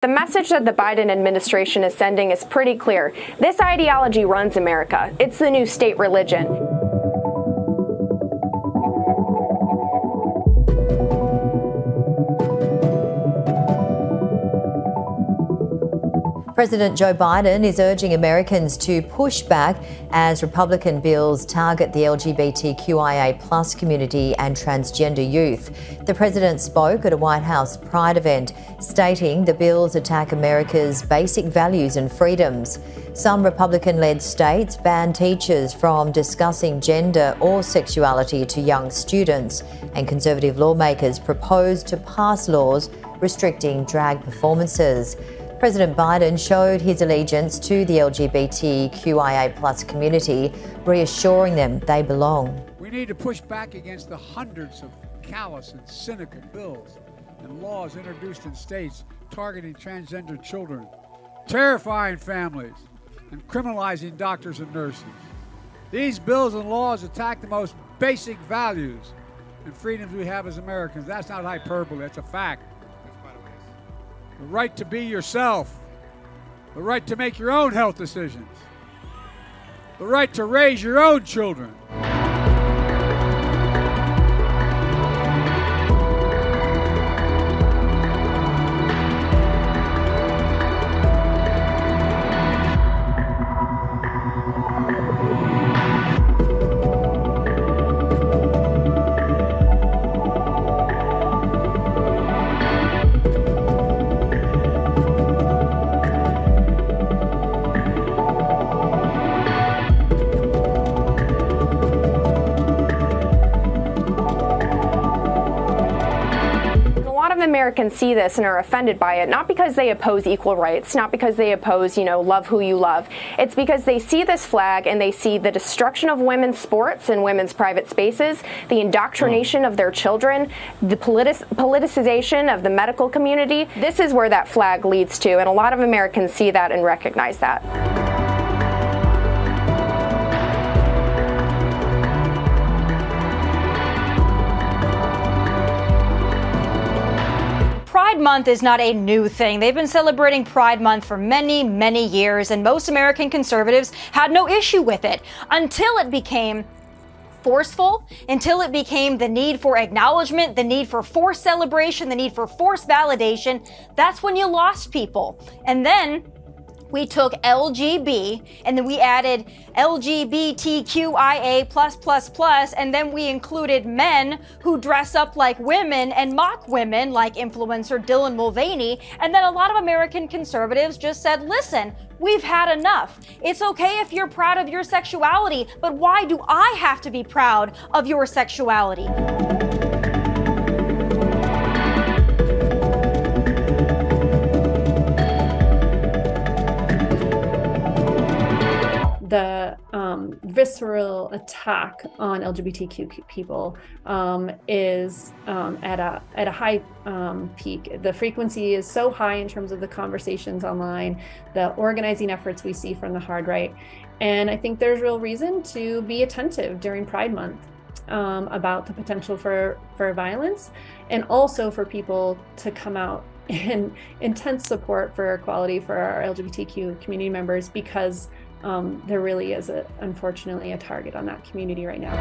The message that the Biden administration is sending is pretty clear. This ideology runs America. It's the new state religion. President Joe Biden is urging Americans to push back as Republican bills target the LGBTQIA+ community and transgender youth. The president spoke at a White House Pride event, stating the bills attack America's basic values and freedoms. Some Republican-led states ban teachers from discussing gender or sexuality to young students, and conservative lawmakers propose to pass laws restricting drag performances. President Biden showed his allegiance to the LGBTQIA+ community, reassuring them they belong. We need to push back against the hundreds of callous and cynical bills and laws introduced in states targeting transgender children, terrifying families, and criminalizing doctors and nurses. These bills and laws attack the most basic values and freedoms we have as Americans. That's not hyperbole, that's a fact. The right to be yourself, the right to make your own health decisions, the right to raise your own children. Americans see this and are offended by it, not because they oppose equal rights, not because they oppose, love who you love. It's because they see this flag and they see the destruction of women's sports and women's private spaces, the indoctrination of their children, the politicization of the medical community. This is where that flag leads to, and a lot of Americans see that and recognize that. Pride Month is not a new thing. They've been celebrating Pride Month for many, many years, and most American conservatives had no issue with it until it became forceful, until it became the need for acknowledgement, the need for forced celebration, the need for forced validation. That's when you lost people. And then we took LGB and then we added LGBTQIA+++, and then we included men who dress up like women and mock women like influencer Dylan Mulvaney. And then a lot of American conservatives just said, listen, we've had enough. It's okay if you're proud of your sexuality, but why do I have to be proud of your sexuality? The visceral attack on LGBTQ people is at a high peak. The frequency is so high in terms of the conversations online, the organizing efforts we see from the hard right, and I think there's real reason to be attentive during Pride Month about the potential for violence, and also for people to come out in intense support for equality for our LGBTQ community members, because there really is, unfortunately, a target on that community right now.